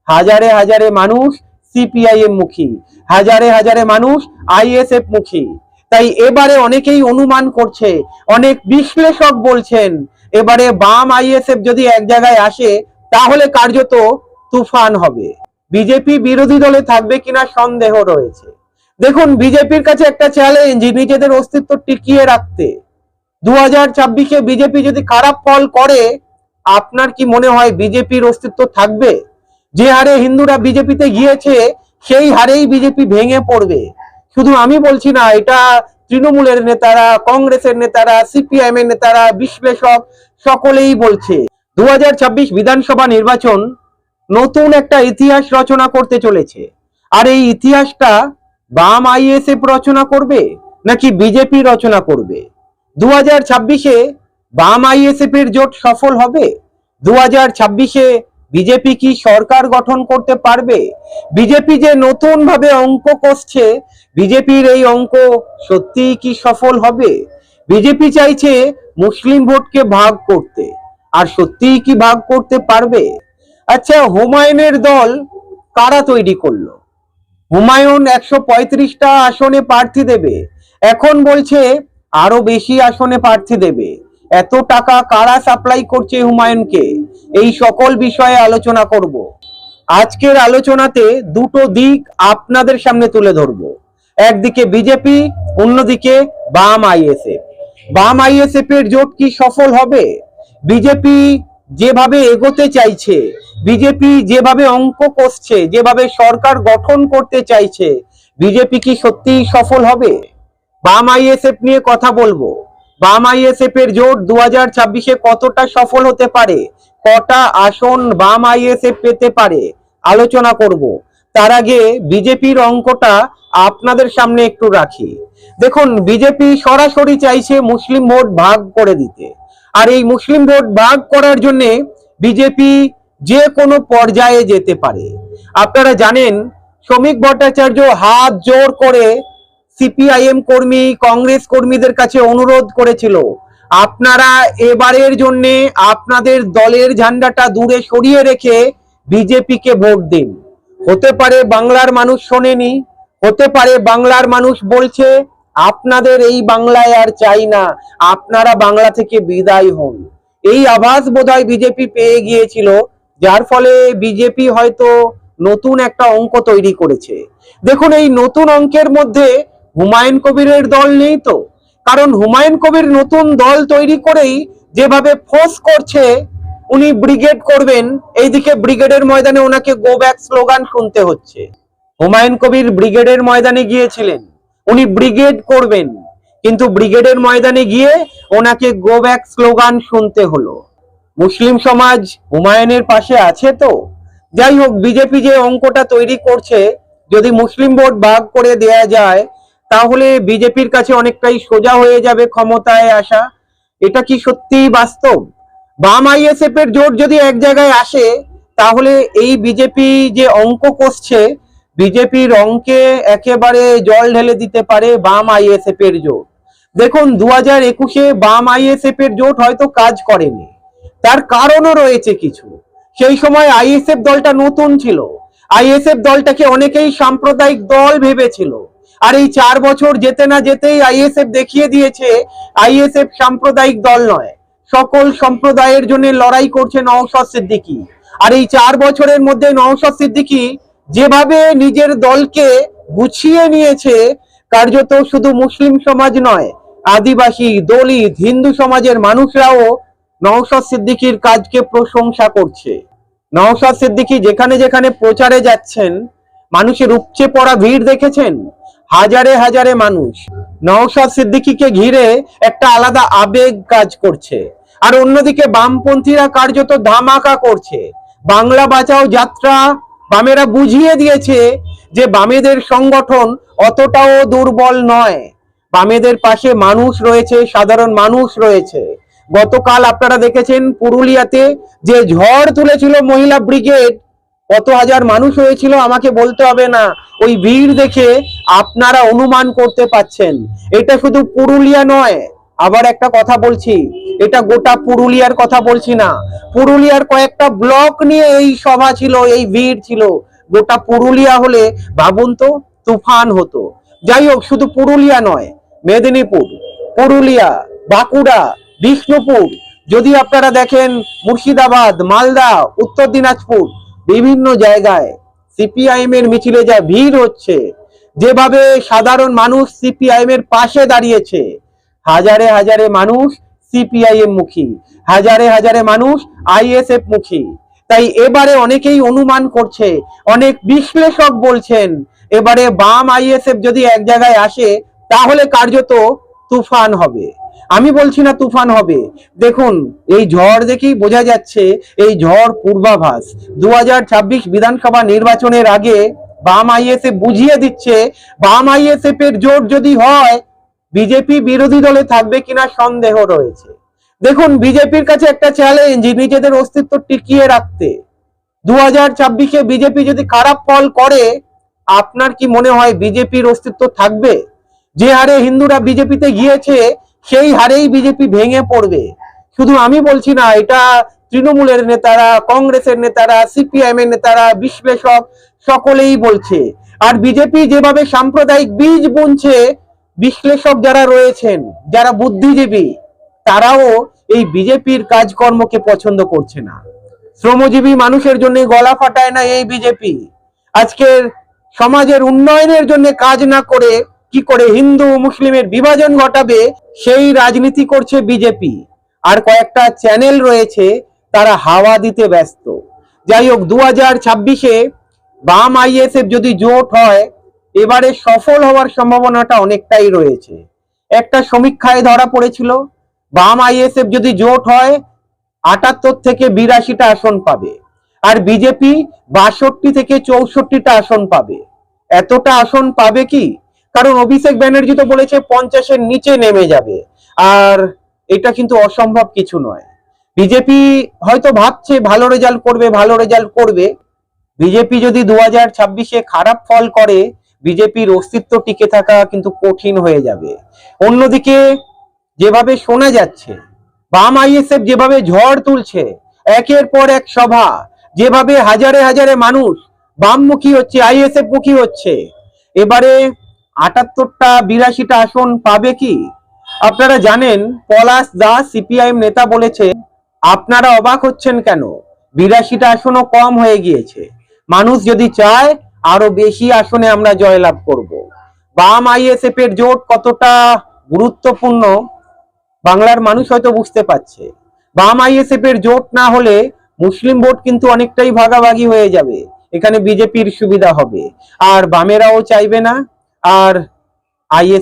হাজারে হাজারে মানুষ সিপিআইএম মুখী, হাজারে হাজারে মানুষ আইএসএফ মুখী। তাই এবারে অনেকেই অনুমান করছে, অনেক বিশ্লেষক বলছেন এবারে বাম আইএসএফ যদি এক জায়গায় আসে তাহলে কার্যত তুফান হবে। বিজেপি বিরোধী দলে থাকবে কিনা সন্দেহ রয়েছে। দেখুন, বিজেপির কাছে একটা চ্যালেঞ্জ নিজেদের অস্তিত্ব টিকিয়ে রাখতে। 2024-এ বিজেপি যদি খারাপ ফল করে, আপনার কি মনে হয় বিজেপির অস্তিত্ব থাকবে? যে হারে হিন্দুরা বিজেপিতে গিয়েছে সেই হারেই বিজেপি ভেঙে পড়বে। শুধু আমি বলছি না, এটা তৃণমূলের নেতারা, কংগ্রেসের নেতারা, সিপিআইএম এর নেতারা, বিশ্লেষক সকলেই বলছে 2026 বিধানসভা নির্বাচন নতুন একটা ইতিহাস রচনা করতে চলেছে। আর এই ইতিহাসটা বাম আইএসএফ রচনা করবে নাকি বিজেপি রচনা করবে? 2026-এ বাম আইএসএফ এর জোট সফল হবে? 2026-এ বিজেপি কি সরকার গঠন করতে পারবে? বিজেপি যে নতুন ভাবে অঙ্ক কষছে, বিজেপির এই অঙ্ক সত্যিই কি সফল হবে? বিজেপি চাইছে মুসলিম ভোটকে ভাগ করতে, আর সত্যিই কি ভাগ করতে পারবে? আচ্ছা, হুমায়ুনের দল কারা তৈরি করলো? হুমায়ুন 135টা আসনে প্রার্থী দেবে, এখন বলছে আরো বেশি আসনে প্রার্থী দেবে। এত টাকা কারা সাপ্লাই করছে হুমায়ুনকে? এই সকল বিষয়ে আলোচনা করব। আজকের আলোচনাতে দুটো দিক আপনাদের সামনে তুলে ধরবো, একদিকে বিজেপি, অন্যদিকে বাম আইএসএফ। বাম আইএসএফ এর জোট কি সফল হবে? বিজেপি যেভাবে এগোতে চাইছে, বিজেপি যেভাবে অঙ্ক কষছে, যেভাবে সরকার গঠন করতে চাইছে, বিজেপি কি সত্যিই সফল হবে? বাম আইএসএফ নিয়ে কথা বলবো। বাম আইএসএফ এর জোট 2026-এ কতটা সফল হতে পারে, কটা আসন বাম আইএসএফ পেতে পারে, আলোচনা করব। তার আগে বিজেপির অঙ্কটা আপনাদের সামনে একটু রাখি। দেখুন, বিজেপি সরাসরি চাইছে মুসলিম ভোট ভাগ করে দিতে। আর এই মুসলিম ভোট ভাগ করার জন্য বিজেপি যে কোনো পর্যায়ে যেতে পারে। আপনারা জানেন, শ্রমিক ভট্টাচার্য হাত জোর করে সিপিআইএম কর্মী, কংগ্রেস কর্মীদের কাছে অনুরোধ করেছিল, আপনারা এবারের জন্য আপনাদের দলের ঝান্ডাটা দূরে সরিয়ে রেখে বিজেপিকে ভোট দিন। হতে পারে বাংলার মানুষ শোনেনি, হতে পারে বাংলার মানুষ বলছে আপনাদের এই বাংলায় আর চাই না, আপনারা বাংলা থেকে বিদায় হন। এই আভাস বোধহয় বিজেপি পেয়ে গিয়েছিল, যার ফলে বিজেপি হয়তো নতুন একটা অঙ্ক তৈরি করেছে। দেখুন, এই নতুন অঙ্কের মধ্যে হুমায়ুন কবিরের দল নেই তো। কারণ হুমায়ুন কবির নতুন দল তৈরি করেই যেভাবে ফোর্স করছে উনি ব্রিগেড করবেন, এইদিকে ব্রিগেডের ময়দানে ওনাকে গো ব্যাক স্লোগান শুনতে হচ্ছে। হুমায়ুন কবির ব্রিগেডের ময়দানে গিয়েছিলেন, উনি ব্রিগেড করবেন, কিন্তু ব্রিগেডের ময়দানে গিয়ে ওনাকে গো ব্যাক স্লোগান শুনতে হলো। মুসলিম সমাজ হুমায়ুনের পাশে আছে তো? যাই হোক, বিজেপি যে অঙ্কটা তৈরি করছে, যদি মুসলিম ভোট ভাগ করে দেয়া যায় তাহলে বিজেপির কাছে অনেকটাই সোজা হয়ে যাবে ক্ষমতায় আসা। এটা কি সত্যিই বাস্তব? বাম আইএসএফ এর জোট যদি এক জায়গায় আসে তাহলে এই বিজেপি যে অঙ্ক কষছে, বিজেপির অঙ্কে একেবারে জল ঢেলে দিতে পারে বাম আইএসএফ এর জোট। দেখুন, 2021-এ বাম আইএসএফ এর জোট হয়তো কাজ করেনি, তার কারণও রয়েছে কিছু। সেই সময় আইএসএফ দলটা নতুন ছিল, আইএসএফ দলটাকে অনেকেই সাম্প্রদায়িক দল ভেবেছিল। আর এই 4 বছর যেতে না যেতেই আইএসএফ দেখিয়ে দিয়েছে আইএসএফ সাম্প্রদায়িক দল নয়, সকল সম্প্রদায়ের জন্য লড়াই করছে নওশাদ সিদ্দিকী। আর এই 4 বছরের মধ্যে নওশাদ সিদ্দিকী যেভাবে নিজের দলকে গুছিয়ে নিয়েছে, কার্যত শুধু মুসলিম সমাজ নয়, আদিবাসী, দলিত, হিন্দু সমাজের মানুষরাও নওশাদ সিদ্দিকীর কাজকে প্রশংসা করছে। নওশাদ সিদ্দিকী যেখানে যেখানে প্রচারে যাচ্ছেন, মানুষের উপচে পড়া ভিড় দেখেছেন, হাজারে হাজারে মানুষ। নওশাদ সিদ্দিকীকে ঘিরে একটা আলাদা আবেগ কাজ করছে। আর অন্যদিকে বামপন্থীরা কার্যত ধামাকা করছে। বাংলা বাঁচাও যাত্রা বামেরা বুঝিয়ে দিয়েছে যে বামেদের সংগঠন অতটাও দুর্বল নয়, বামেদের পাশে মানুষ রয়েছে, সাধারণ মানুষ রয়েছে। গতকাল আপনারা দেখেছেন পুরুলিয়াতে যে ঝড় তুলেছিল মহিলা ব্রিগেড, কত হাজার মানুষ হয়েছিল আমাকে বলতে হবে না, ওই ভিড় দেখে আপনারা অনুমান করতে পাচ্ছেন এটা শুধু পুরুলিয়া নয়, আবার একটা কথা বলছি, এটা গোটা পুরুলিয়ার কথা বলছি না, পুরুলিয়ার কয়েকটা ব্লক নিয়ে এই সভা ছিল, এই ভিড় ছিল। গোটা পুরুলিয়া হলে ভাবুন তো, তুফান হতো। যাই হোক, শুধু পুরুলিয়া নয়, মেদিনীপুর, পুরুলিয়া, বাঁকুড়া, বিষ্ণুপুর, যদি আপনারা দেখেন মুর্শিদাবাদ, মালদা, উত্তর দিনাজপুর, বিভিন্ন জায়গায় সিপিআইএম এর মিছিলে যা ভিড় হচ্ছে, যেভাবে সাধারণ মানুষ সিপিআইএম এর পাশে দাঁড়িয়েছে, হাজারে হাজারে মানুষ সিপিআইএম মুখী, হাজারে হাজারে মানুষ আইএসএফ মুখী। তাই এবারে অনেকেই অনুমান করছে, অনেক বিশ্লেষক বলছেন, এবারে বাম আইএসএফ যদি এক জায়গায় আসে তাহলে কার্যত তুফান হবে। আমি বলছি না তুফান হবে, দেখুন এই ঝড় দেখেই বোঝা যাচ্ছে এই ঝড় পূর্বাভাস। 2026 বিধানসভা নির্বাচনের আগে বাম আইএসএফ বুঝিয়ে দিচ্ছে, বাম আইএসএফ এর জোট যদি হয় বিজেপি বিরোধী দলে থাকবে কিনা সন্দেহ রয়েছে। দেখুন বিজেপির কাছে একটা চ্যালেঞ্জ নিজেদের অস্তিত্ব টিকিয়ে রাখতে। 2026-এ বিজেপি যদি খারাপ ফল করে, আপনার কি মনে হয় বিজেপির অস্তিত্ব থাকবে? যে হারে হিন্দুরা বিজেপিতে গিয়েছে সেই হারেই বিজেপি ভেঙে পড়বে। শুধু আমি বলছি না, এটা তৃণমূলের নেতারা, কংগ্রেসের নেতারা, সিপিআইএম এর নেতারা, বিশ্লেষক সকলেই বলছে। আর বিজেপি যেভাবে সাম্প্রদায়িক বীজ বুনছে, বিশ্লেষক যারা রয়েছেন, যারা বুদ্ধিজীবী, তারাও এই বিজেপির কাজকর্মকে পছন্দ করছে না। শ্রমজীবী মানুষের জন্য গলা ফাটায় না এই বিজেপি। আজকের সমাজের উন্নয়নের জন্য কাজ না করে কি করে হিন্দু মুসলিমের বিভাজন ঘটাবে, সেই রাজনীতি করছে বিজেপি। আর কয়েকটা চ্যানেল রয়েছে, তারা হাওয়া দিতে ব্যস্ত। যাই হোক, 2026-এ বাম আইএসএফ যদি জোট হয়, এবারে সফল হওয়ার সম্ভাবনাটা অনেকটাই রয়েছে। একটা সমীক্ষায় ধরা পড়েছিল, বাম আইএসএফ যদি জোট হয় 78 থেকে 82টা আসন পাবে, আর বিজেপি 62 থেকে 64টা আসন পাবে। এতটা আসন পাবে কি? কারণ অভিষেক ব্যানার্জি তো বলেছে 50-এর নিচে নেমে যাবে, আর এটা কিন্তু অসম্ভব কিছু নয়। বিজেপি হয়তো ভাবছে ভালো রেজাল্ট করবে, ভালো রেজাল্ট করবে। বিজেপি যদি 2026-এ খারাপ ফল করে, বিজেপির অস্তিত্ব টিকে থাকা কিন্তু কঠিন হয়ে যাবে। অন্যদিকে যেভাবে শোনা যাচ্ছে, বাম আইএসএফ যেভাবে ঝড় তুলছে, একের পর এক সভা, যেভাবে হাজারে হাজারে মানুষ বামমুখী হচ্ছে, আইএসএফ মুখী হচ্ছে, এবারে 78টা 82টা আসন পাবে কি? আপনারা জানেন, পলাশ দাস সিপিআইএম নেতা বলেছে, আপনারা অবাক হচ্ছেন কেন, 82টা আসনও কম হয়ে গিয়েছে। মানুষ যদি চায় আরো বেশি আসনে আমরা জয়লাভ করব। বাম আইএসএফ এর জোট কতটা গুরুত্বপূর্ণ বাংলার মানুষ হয়তো বুঝতে পারছে। বাম আইএসএফ এর জোট না হলে মুসলিম ভোট কিন্তু অনেকটাই ভাগাভাগি হয়ে যাবে, এখানে বিজেপির সুবিধা হবে, আর বামেরাও চাইবে না, আর আইএসএফ